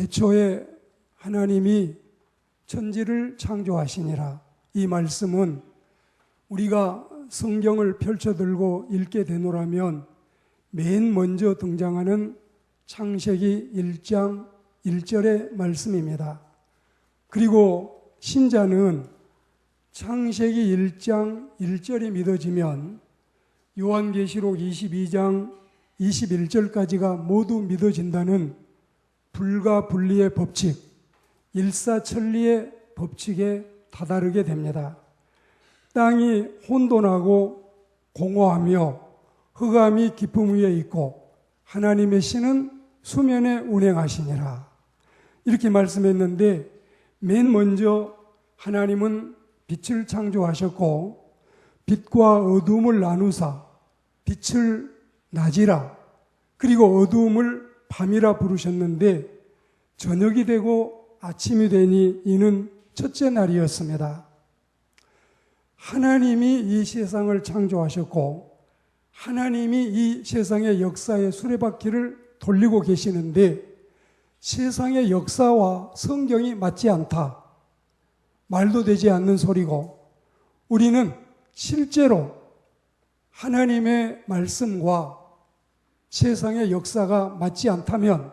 태초에 하나님이 천지를 창조하시니라. 이 말씀은 우리가 성경을 펼쳐들고 읽게 되노라면 맨 먼저 등장하는 창세기 1장 1절의 말씀입니다. 그리고 신자는 창세기 1장 1절이 믿어지면 요한계시록 22장 21절까지가 모두 믿어진다는 불가분리의 법칙, 일사천리의 법칙에 다다르게 됩니다. 땅이 혼돈하고 공허하며 흑암이 깊음 위에 있고 하나님의 신은 수면에 운행하시니라. 이렇게 말씀했는데 맨 먼저 하나님은 빛을 창조하셨고 빛과 어두움을 나누사 빛을 낮이라 그리고 어두움을 밤이라 부르셨는데 저녁이 되고 아침이 되니 이는 첫째 날이었습니다. 하나님이 이 세상을 창조하셨고 하나님이 이 세상의 역사의 수레바퀴를 돌리고 계시는데 세상의 역사와 성경이 맞지 않다. 말도 되지 않는 소리고 우리는 실제로 하나님의 말씀과 세상의 역사가 맞지 않다면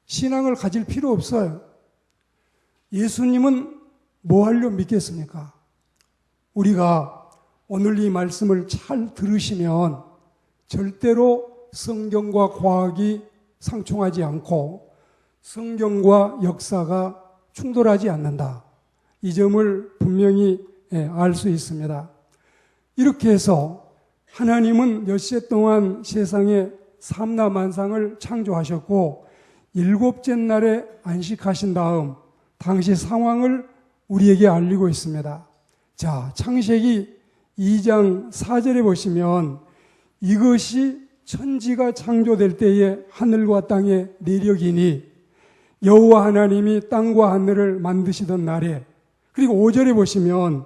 신앙을 가질 필요 없어요. 예수님은 뭐 하려 믿겠습니까? 우리가 오늘 이 말씀을 잘 들으시면 절대로 성경과 과학이 상충하지 않고 성경과 역사가 충돌하지 않는다. 이 점을 분명히 알 수 있습니다. 이렇게 해서 하나님은 엿새 동안 세상에 삼라만상을 창조하셨고 일곱째 날에 안식하신 다음 당시 상황을 우리에게 알리고 있습니다. 자, 창세기 2장 4절에 보시면 이것이 천지가 창조될 때에 하늘과 땅의 내력이니 여호와 하나님이 땅과 하늘을 만드시던 날에 그리고 5절에 보시면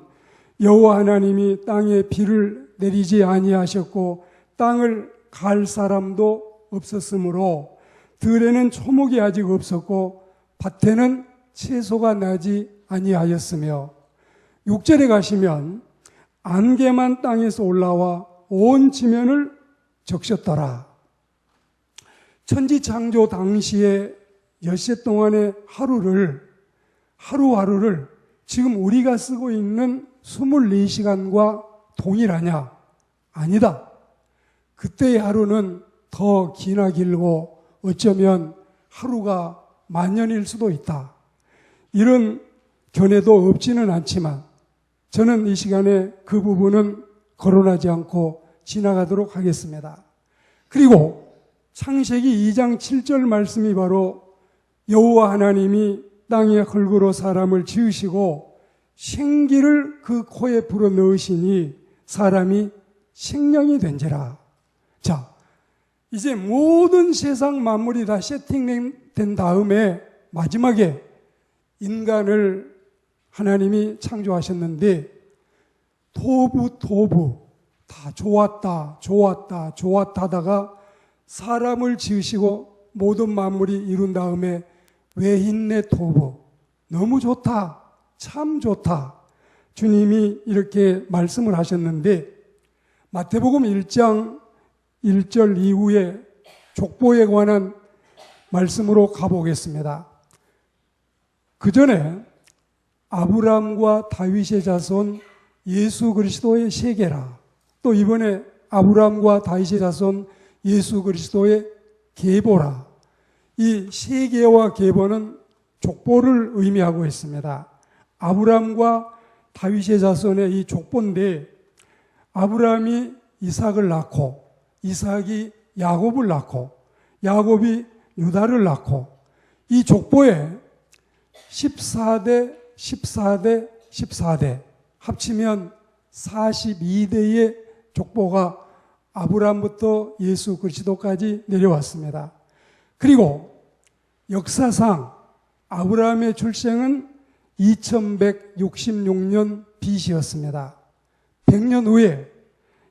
여호와 하나님이 땅에 비를 내리지 아니하셨고 땅을 갈 사람도 없었으므로 들에는 초목이 아직 없었고 밭에는 채소가 나지 아니하였으며 6절에 가시면 안개만 땅에서 올라와 온 지면을 적셨더라. 천지 창조 당시에 엿새 동안의 하루하루를 지금 우리가 쓰고 있는 24시간과 동일하냐? 아니다. 그때의 하루는 더 기나 길고 어쩌면 하루가 만년일 수도 있다. 이런 견해도 없지는 않지만 저는 이 시간에 그 부분은 거론하지 않고 지나가도록 하겠습니다. 그리고 창세기 2장 7절 말씀이 바로 여호와 하나님이 땅에 흙으로 사람을 지으시고 생기를 그 코에 불어넣으시니 사람이 생명이 된지라. 자, 이제 모든 세상 만물이 다 세팅된 다음에 마지막에 인간을 하나님이 창조하셨는데 토부 다 좋았다 하다가 사람을 지으시고 모든 만물이 이룬 다음에 외힌내 토부 너무 좋다 참 좋다 주님이 이렇게 말씀을 하셨는데 마태복음 1장 1절 이후에 족보에 관한 말씀으로 가보겠습니다. 그 전에 아브라함과 다윗의 자손 예수 그리스도의 세계라 또 이번에 아브라함과 다윗의 자손 예수 그리스도의 계보라 이 세계와 계보는 족보를 의미하고 있습니다. 아브라함과 다윗의 자손의 이 족보인데 아브라함이 이삭을 낳고 이삭이 야곱을 낳고 야곱이 유다를 낳고 이 족보에 14대 합치면 42대의 족보가 아브라함부터 예수 그리스도까지 내려왔습니다. 그리고 역사상 아브라함의 출생은 2166년 BC였습니다. 100년 후에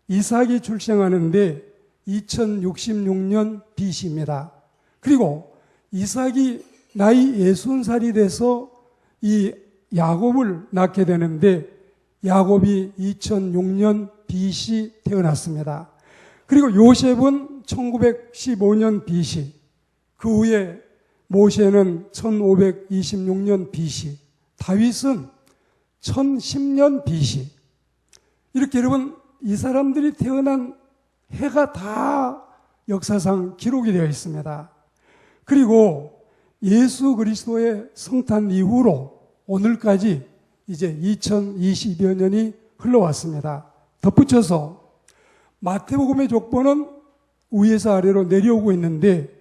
이삭이 출생하는데 2066년 BC입니다. 그리고 이삭이 나이 60살이 돼서 이 야곱을 낳게 되는데 야곱이 2006년 BC 태어났습니다. 그리고 요셉은 1915년 BC, 그 후에 모세는 1526년 BC, 다윗은 1010년 BC. 이렇게 여러분 이 사람들이 태어난 해가 다 역사상 기록이 되어 있습니다. 그리고 예수 그리스도의 성탄 이후로 오늘까지 이제 2020여 년이 흘러왔습니다. 덧붙여서 마태복음의 족보는 위에서 아래로 내려오고 있는데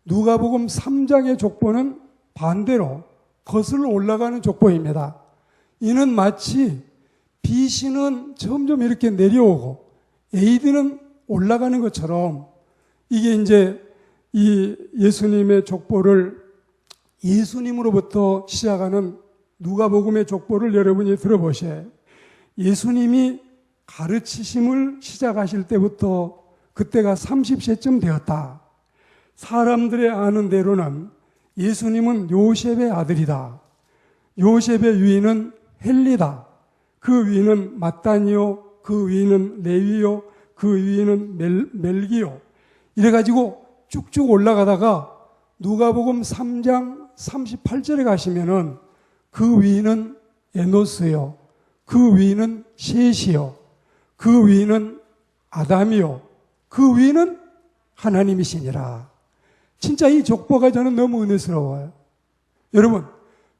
누가복음 3장의 족보는 반대로 거슬러 올라가는 족보입니다. 이는 마치 BC는 점점 이렇게 내려오고 AD는 올라가는 것처럼 이게 이제 이 예수님의 족보를 예수님으로부터 시작하는 누가복음의 족보를 여러분이 들어보셔요. 예수님이 가르치심을 시작하실 때부터 그때가 30세쯤 되었다. 사람들의 아는 대로는 예수님은 요셉의 아들이다. 요셉의 위인은 헬리다. 그 위인은 마따니요. 그 위인은 레위요. 그 위인은 멜기요. 이래가지고 쭉쭉 올라가다가 누가복음 3장 38절에 가시면은 그 위인은 에노스요. 그 위인은 셋이요. 그 위인은 아담이요. 그 위인은 하나님이시니라. 진짜 이 족보가 저는 너무 은혜스러워요. 여러분,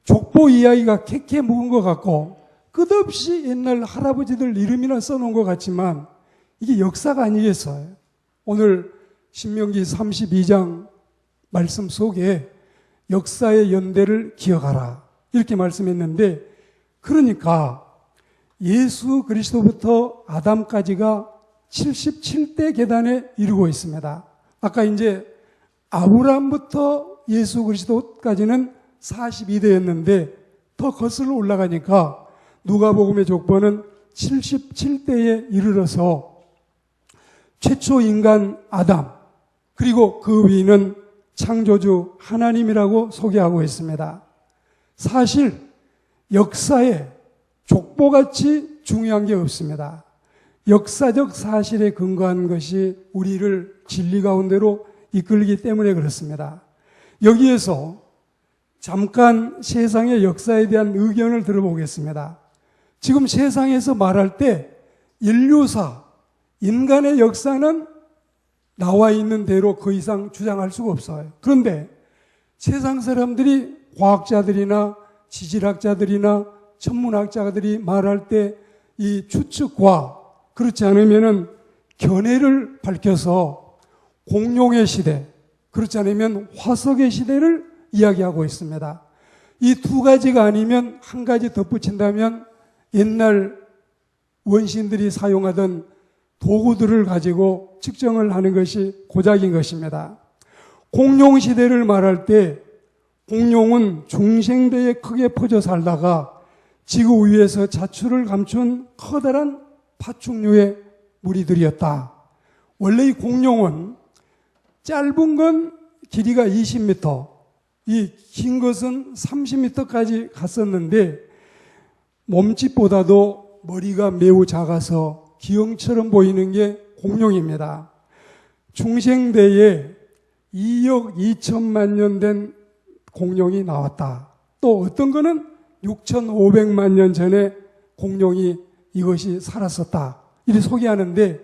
족보 이야기가 캐캐 묵은 것 같고 끝없이 옛날 할아버지들 이름이나 써놓은 것 같지만 이게 역사가 아니겠어요. 오늘 신명기 32장 말씀 속에 역사의 연대를 기억하라 이렇게 말씀했는데, 그러니까 예수 그리스도부터 아담까지가 77대 계단에 이르고 있습니다. 아까 이제 아브라함부터 예수 그리스도까지는 42대였는데 더 거슬러 올라가니까 누가복음의 족보는 77대에 이르러서 최초 인간 아담, 그리고 그 위는 창조주 하나님이라고 소개하고 있습니다. 사실 역사에 족보같이 중요한 게 없습니다. 역사적 사실에 근거한 것이 우리를 진리 가운데로 이끌기 때문에 그렇습니다. 여기에서 잠깐 세상의 역사에 대한 의견을 들어보겠습니다. 지금 세상에서 말할 때 인류사, 인간의 역사는 나와 있는 대로 그 이상 주장할 수가 없어요. 그런데 세상 사람들이 과학자들이나 지질학자들이나 천문학자들이 말할 때 이 추측과 그렇지 않으면은 견해를 밝혀서 공룡의 시대, 그렇지 않으면 화석의 시대를 이야기하고 있습니다. 이 두 가지가 아니면 한 가지 덧붙인다면 옛날 원신들이 사용하던 도구들을 가지고 측정을 하는 것이 고작인 것입니다. 공룡 시대를 말할 때 공룡은 중생대에 크게 퍼져 살다가 지구 위에서 자취를 감춘 커다란 파충류의 무리들이었다. 원래 이 공룡은 짧은 건 길이가 20m, 이 긴 것은 30m까지 갔었는데 몸집보다도 머리가 매우 작아서 기형처럼 보이는 게 공룡입니다. 중생대에 2억 2천만 년 된 공룡이 나왔다. 또 어떤 거는 6,500만 년 전에 공룡이 이것이 살았었다. 이렇게 소개하는데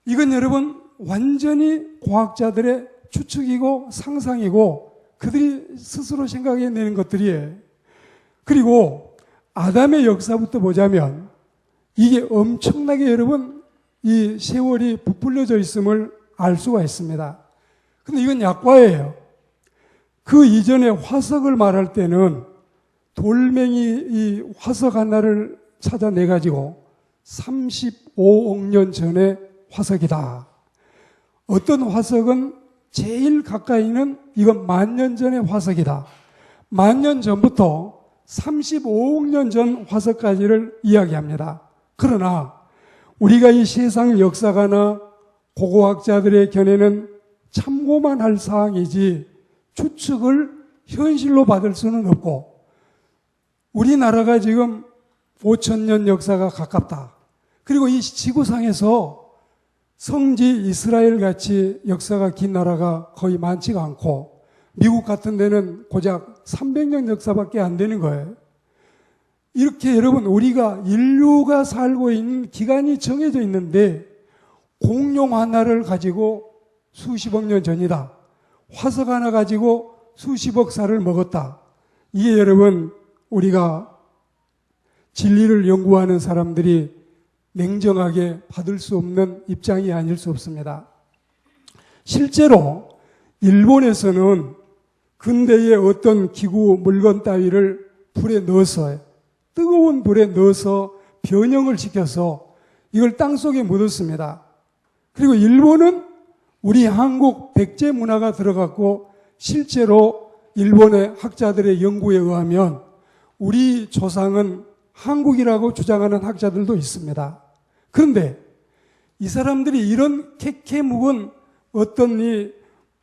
이건 여러분 완전히 과학자들의 추측이고 상상이고 그들이 스스로 생각해내는 것들이에요. 그리고 아담의 역사부터 보자면 이게 엄청나게 여러분 이 세월이 부풀려져 있음을 알 수가 있습니다. 근데 이건 약과예요. 그 이전에 화석을 말할 때는 돌멩이 이 화석 하나를 찾아내가지고 35억 년 전의 화석이다. 어떤 화석은 제일 가까이는 이건 10,000년 전의 화석이다. 10,000년 전부터 35억 년 전 화석까지를 이야기합니다. 그러나 우리가 이 세상 역사가나 고고학자들의 견해는 참고만 할 사항이지 추측을 현실로 받을 수는 없고, 우리나라가 지금 5,000년 역사가 가깝다. 그리고 이 지구상에서 성지 이스라엘 같이 역사가 긴 나라가 거의 많지가 않고, 미국 같은 데는 고작 300년 역사밖에 안 되는 거예요. 이렇게 여러분, 우리가 인류가 살고 있는 기간이 정해져 있는데 공룡 하나를 가지고 수십억 년 전이다. 화석 하나 가지고 수십억 살을 먹었다. 이게 여러분, 우리가 진리를 연구하는 사람들이 냉정하게 받을 수 없는 입장이 아닐 수 없습니다. 실제로 일본에서는 근대의 어떤 기구, 물건 따위를 불에 넣어서, 뜨거운 불에 넣어서 변형을 시켜서 이걸 땅속에 묻었습니다. 그리고 일본은 우리 한국 백제 문화가 들어갔고, 실제로 일본의 학자들의 연구에 의하면 우리 조상은 한국이라고 주장하는 학자들도 있습니다. 그런데 이 사람들이 이런 캐캐 묵은 어떤 이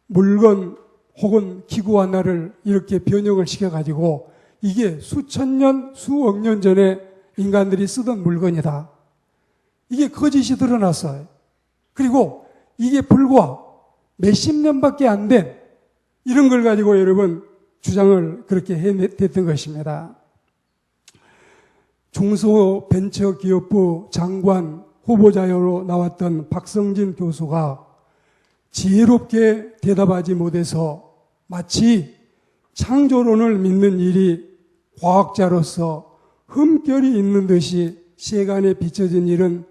물건 혹은 기구 하나를 이렇게 변형을 시켜가지고 이게 수천 년, 수억 년 전에 인간들이 쓰던 물건이다. 이게 거짓이 드러났어요. 그리고 이게 불과 몇십 년밖에 안 된 이런 걸 가지고 여러분 주장을 그렇게 해냈던 것입니다. 중소벤처기업부 장관 후보자로 나왔던 박성진 교수가 지혜롭게 대답하지 못해서 마치 창조론을 믿는 일이 과학자로서 흠결이 있는 듯이 세간에 비춰진 일은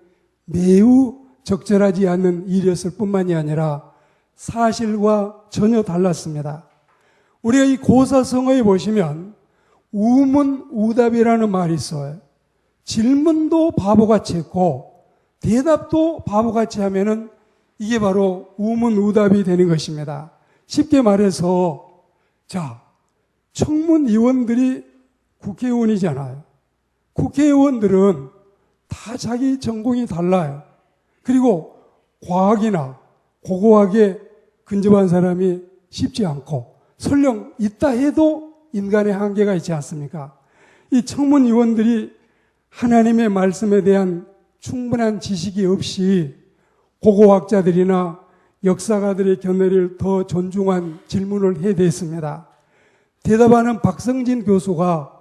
매우 적절하지 않는 일이었을 뿐만이 아니라 사실과 전혀 달랐습니다. 우리가 이 고사성어에 보시면 우문우답이라는 말이 있어요. 질문도 바보같이 했고 대답도 바보같이 하면은 이게 바로 우문우답이 되는 것입니다. 쉽게 말해서, 자, 청문위원들이 국회의원이잖아요. 국회의원들은 다 자기 전공이 달라요. 그리고 과학이나 고고학에 근접한 사람이 쉽지 않고, 설령 있다 해도 인간의 한계가 있지 않습니까? 이 청문위원들이 하나님의 말씀에 대한 충분한 지식이 없이 고고학자들이나 역사가들의 견해를 더 존중한 질문을 해댔습니다. 대답하는 박성진 교수가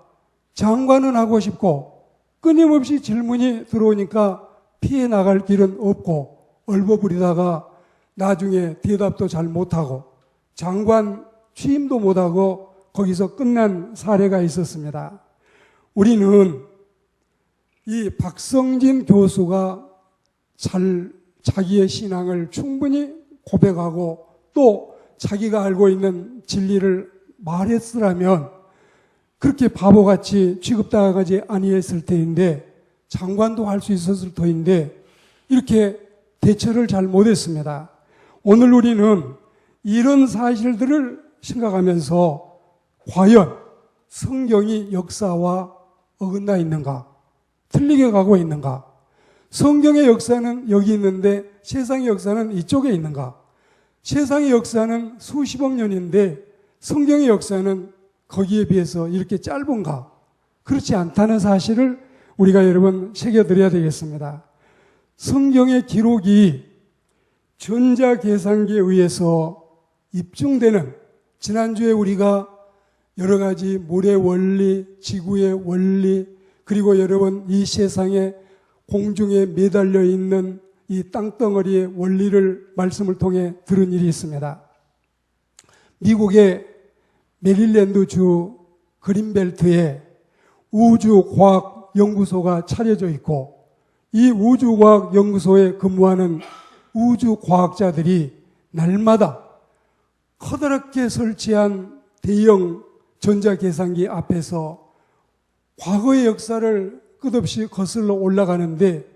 장관은 하고 싶고 끊임없이 질문이 들어오니까 피해 나갈 길은 없고 얼버무리다가 나중에 대답도 잘 못하고 장관 취임도 못하고 거기서 끝난 사례가 있었습니다. 우리는 이 박성진 교수가 자기의 신앙을 충분히 고백하고 또 자기가 알고 있는 진리를 말했으라면 그렇게 바보같이 취급당하지 아니했을 터인데, 장관도 할 수 있었을 터인데 이렇게 대처를 잘 못했습니다. 오늘 우리는 이런 사실들을 생각하면서 과연 성경이 역사와 어긋나 있는가, 틀리게 가고 있는가, 성경의 역사는 여기 있는데 세상의 역사는 이쪽에 있는가, 세상의 역사는 수십억 년인데 성경의 역사는 거기에 비해서 이렇게 짧은가, 그렇지 않다는 사실을 우리가 여러분 새겨드려야 되겠습니다. 성경의 기록이 전자계산기에 의해서 입증되는, 지난주에 우리가 여러 가지 물의 원리, 지구의 원리, 그리고 여러분 이 세상에 공중에 매달려 있는 이 땅덩어리의 원리를 말씀을 통해 들은 일이 있습니다. 미국의 메릴랜드주 그린벨트에 우주과학연구소가 차려져 있고, 이 우주과학연구소에 근무하는 우주과학자들이 날마다 커다랗게 설치한 대형 전자계산기 앞에서 과거의 역사를 끝없이 거슬러 올라가는데,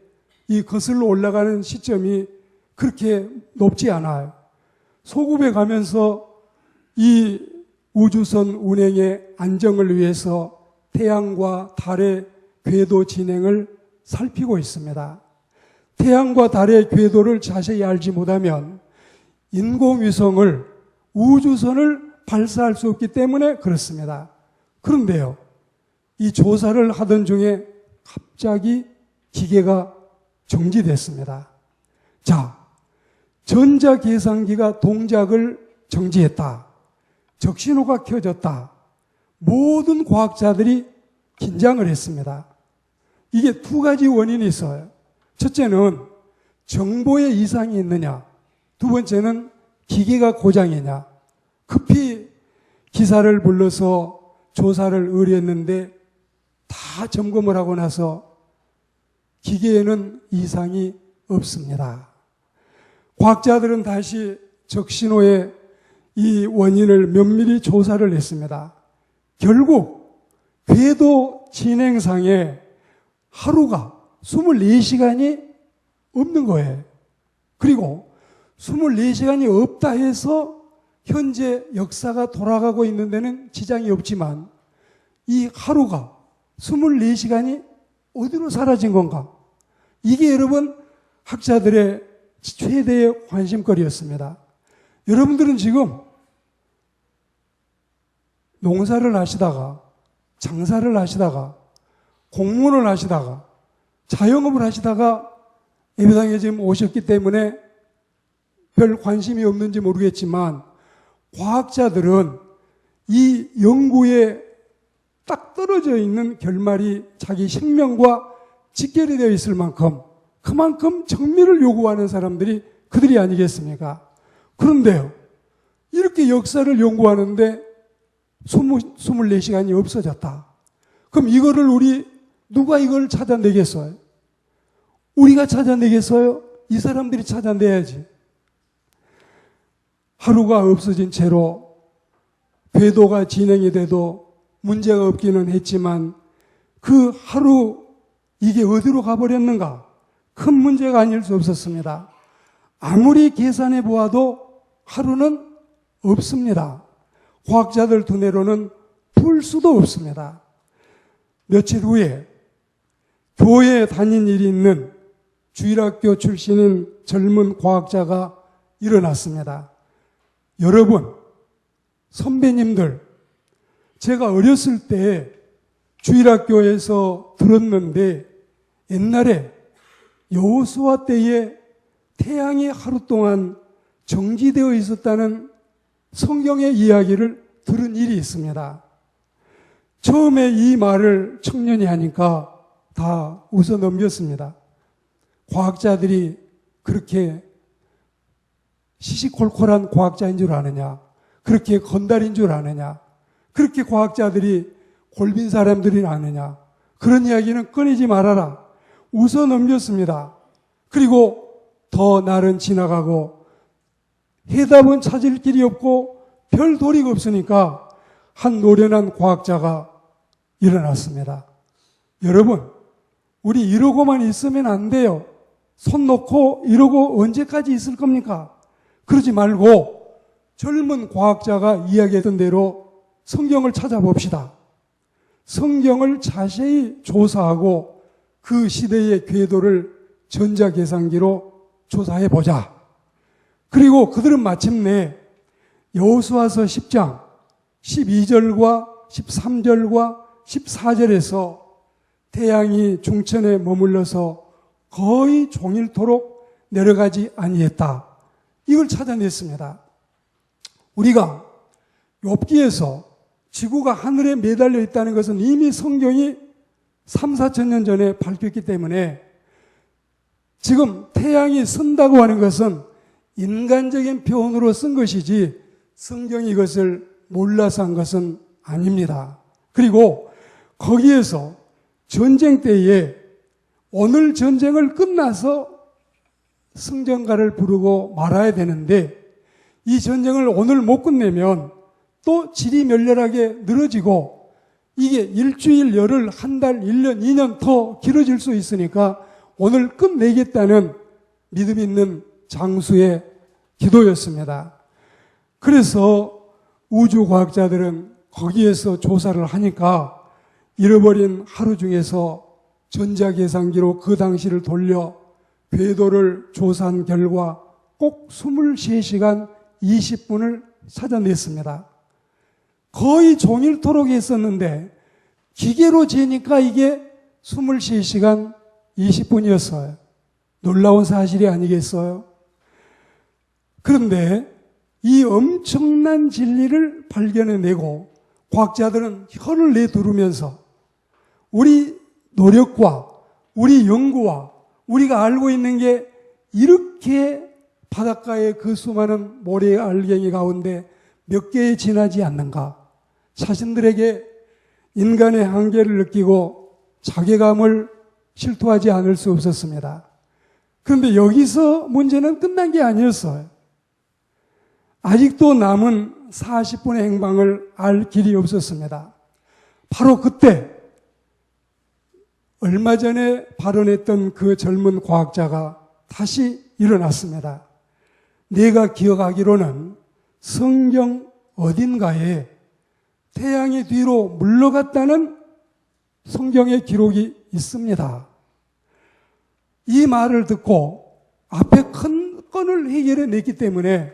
이 거슬러 올라가는 시점이 그렇게 높지 않아요. 소급해 가면서 이 우주선 운행의 안정을 위해서 태양과 달의 궤도 진행을 살피고 있습니다. 태양과 달의 궤도를 자세히 알지 못하면 인공위성을, 우주선을 발사할 수 없기 때문에 그렇습니다. 그런데요, 이 조사를 하던 중에 갑자기 기계가 정지됐습니다. 자, 전자계산기가 동작을 정지했다. 적신호가 켜졌다. 모든 과학자들이 긴장을 했습니다. 이게 두 가지 원인이 있어요. 첫째는 정보에 이상이 있느냐. 두 번째는 기계가 고장이냐. 급히 기사를 불러서 조사를 의뢰했는데 다 점검을 하고 나서 기계에는 이상이 없습니다. 과학자들은 다시 적신호의 이 원인을 면밀히 조사를 했습니다. 결국 궤도 진행상에 하루가 24시간이 없는 거예요. 그리고 24시간이 없다 해서 현재 역사가 돌아가고 있는 데는 지장이 없지만 이 하루가 24시간이 어디로 사라진 건가? 이게 여러분 학자들의 최대의 관심거리였습니다. 여러분들은 지금 농사를 하시다가 장사를 하시다가 공무원을 하시다가 자영업을 하시다가 예배당에 지금 오셨기 때문에 별 관심이 없는지 모르겠지만 과학자들은 이 연구에 딱 떨어져 있는 결말이 자기 생명과 직결이 되어 있을 만큼 그만큼 정밀을 요구하는 사람들이 그들이 아니겠습니까? 그런데요, 이렇게 역사를 연구하는데 24시간이 없어졌다. 그럼 이거를 누가 이걸 찾아내겠어요? 우리가 찾아내겠어요? 이 사람들이 찾아내야지. 하루가 없어진 채로 궤도가 진행이 돼도 문제가 없기는 했지만 그 하루 이게 어디로 가버렸는가? 큰 문제가 아닐 수 없었습니다. 아무리 계산해 보아도 하루는 없습니다. 과학자들 두뇌로는 풀 수도 없습니다. 며칠 후에 교회에 다닌 일이 있는 주일학교 출신인 젊은 과학자가 일어났습니다. 여러분, 선배님들, 제가 어렸을 때 주일학교에서 들었는데 옛날에 여호수아 때에 태양이 하루 동안 정지되어 있었다는 성경의 이야기를 들은 일이 있습니다. 처음에 이 말을 청년이 하니까 다 웃어 넘겼습니다. 과학자들이 그렇게 시시콜콜한 과학자인 줄 아느냐? 그렇게 건달인 줄 아느냐? 그렇게 과학자들이 골빈 사람들이 아느냐? 그런 이야기는 꺼내지 말아라. 웃어 넘겼습니다. 그리고 더 날은 지나가고 해답은 찾을 길이 없고 별 도리가 없으니까 한 노련한 과학자가 일어났습니다. 여러분, 우리 이러고만 있으면 안 돼요. 손 놓고 이러고 언제까지 있을 겁니까? 그러지 말고 젊은 과학자가 이야기했던 대로 성경을 찾아봅시다. 성경을 자세히 조사하고 그 시대의 궤도를 전자계산기로 조사해보자. 그리고 그들은 마침내 여호수아서 10장 12절과 13절과 14절에서 태양이 중천에 머물러서 거의 종일토록 내려가지 아니했다. 이걸 찾아냈습니다. 우리가 욥기에서 지구가 하늘에 매달려 있다는 것은 이미 성경이 3, 4천 년 전에 밝혔기 때문에 지금 태양이 선다고 하는 것은 인간적인 표현으로 쓴 것이지 성경이 이것을 몰라서 한 것은 아닙니다. 그리고 거기에서 전쟁 때에 오늘 전쟁을 끝나서 승전가를 부르고 말아야 되는데 이 전쟁을 오늘 못 끝내면 또 질이 멸렬하게 늘어지고 이게 일주일, 열흘, 한 달, 1년, 2년 더 길어질 수 있으니까 오늘 끝내겠다는 믿음 있는 장수의 기도였습니다. 그래서 우주과학자들은 거기에서 조사를 하니까 잃어버린 하루 중에서 전자계산기로 그 당시를 돌려 궤도를 조사한 결과 꼭 23시간 20분을 찾아냈습니다. 거의 종일토록 했었는데 기계로 재니까 이게 23시간 20분이었어요. 놀라운 사실이 아니겠어요? 그런데 이 엄청난 진리를 발견해내고 과학자들은 혀를 내두르면서 우리 노력과 우리 연구와 우리가 알고 있는 게 이렇게 바닷가의 그 수많은 모래의 알갱이 가운데 몇 개에 지나지 않는가? 자신들에게 인간의 한계를 느끼고 자괴감을 실토하지 않을 수 없었습니다. 그런데 여기서 문제는 끝난 게 아니었어요. 아직도 남은 40분의 행방을 알 길이 없었습니다. 바로 그때 얼마 전에 발언했던 그 젊은 과학자가 다시 일어났습니다. 내가 기억하기로는 성경 어딘가에 태양이 뒤로 물러갔다는 성경의 기록이 있습니다. 이 말을 듣고 앞에 큰 건을 해결해 냈기 때문에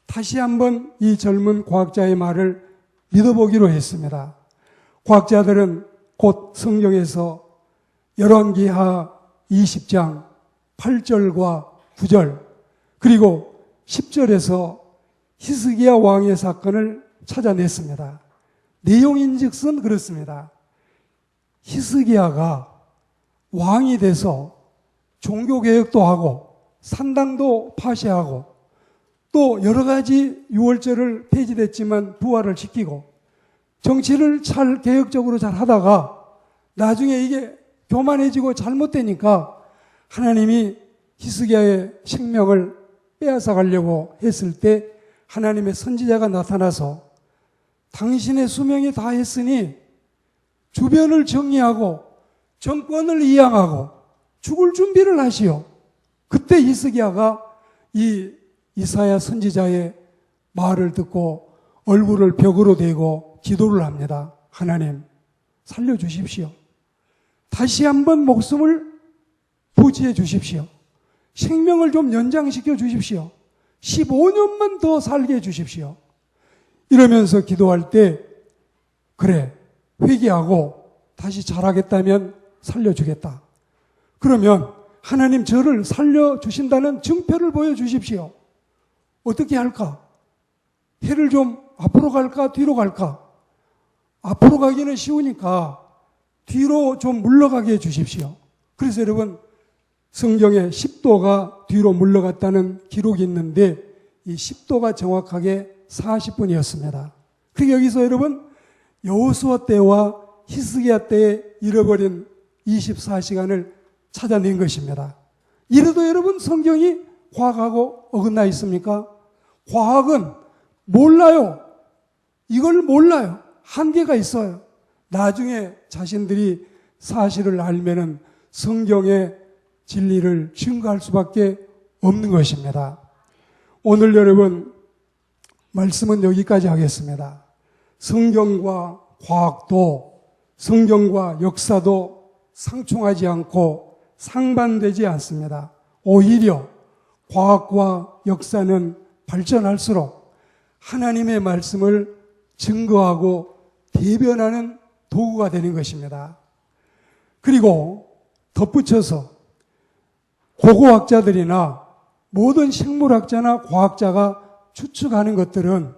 다시 한번 이 젊은 과학자의 말을 믿어보기로 했습니다. 과학자들은 곧 성경에서 열왕기하 20장 8절과 9절 그리고 10절에서 히스기야 왕의 사건을 찾아냈습니다. 내용인즉슨 그렇습니다. 히스기야가 왕이 돼서 종교개혁도 하고 산당도 파쇄하고 또 여러 가지 유월절을 폐지됐지만 부활을 시키고 정치를 잘 개혁적으로 잘 하다가 나중에 이게 교만해지고 잘못되니까 하나님이 히스기야의 생명을 빼앗아 가려고 했을 때 하나님의 선지자가 나타나서 당신의 수명이 다 했으니 주변을 정리하고 정권을 이양하고 죽을 준비를 하시오. 그때 히스기야가 이 이사야 선지자의 말을 듣고 얼굴을 벽으로 대고 기도를 합니다. 하나님 살려주십시오. 다시 한번 목숨을 부지해 주십시오. 생명을 좀 연장시켜 주십시오. 15년만 더 살게 해 주십시오. 이러면서 기도할 때 그래 회개하고 다시 잘하겠다면 살려주겠다. 그러면 하나님 저를 살려주신다는 증표를 보여주십시오. 어떻게 할까? 해를 좀 앞으로 갈까 뒤로 갈까? 앞으로 가기는 쉬우니까 뒤로 좀 물러가게 해 주십시오. 그래서 여러분 성경에 10도가 뒤로 물러갔다는 기록이 있는데 이 10도가 정확하게 40분이었습니다. 그리고 여기서 여러분 여호수아 때와 히스기야 때에 잃어버린 24시간을 찾아낸 것입니다. 이래도 여러분 성경이 과학하고 어긋나 있습니까? 과학은 몰라요. 이걸 몰라요. 한계가 있어요. 나중에 자신들이 사실을 알면은 성경의 진리를 증거할 수밖에 없는 것입니다. 오늘 여러분 말씀은 여기까지 하겠습니다. 성경과 과학도 성경과 역사도 상충하지 않고 상반되지 않습니다. 오히려 과학과 역사는 발전할수록 하나님의 말씀을 증거하고 대변하는 도구가 되는 것입니다. 그리고 덧붙여서 고고학자들이나 모든 생물학자나 과학자가 추측하는 것들은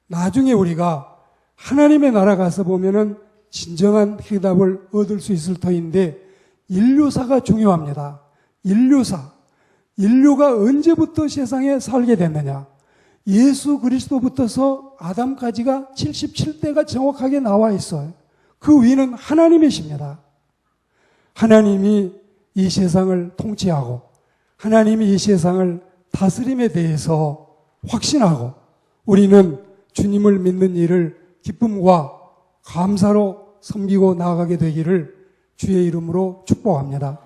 나중에 우리가 하나님의 나라 가서 보면은 진정한 해답을 얻을 수 있을 터인데 인류사가 중요합니다. 인류가 언제부터 세상에 살게 됐느냐? 예수 그리스도부터서 아담까지가 77대가 정확하게 나와 있어요. 그 위는 하나님이십니다. 하나님이 이 세상을 통치하고 하나님이 이 세상을 다스림에 대해서 확신하고 우리는 주님을 믿는 일을 기쁨과 감사로 섬기고 나아가게 되기를 주의 이름으로 축복합니다.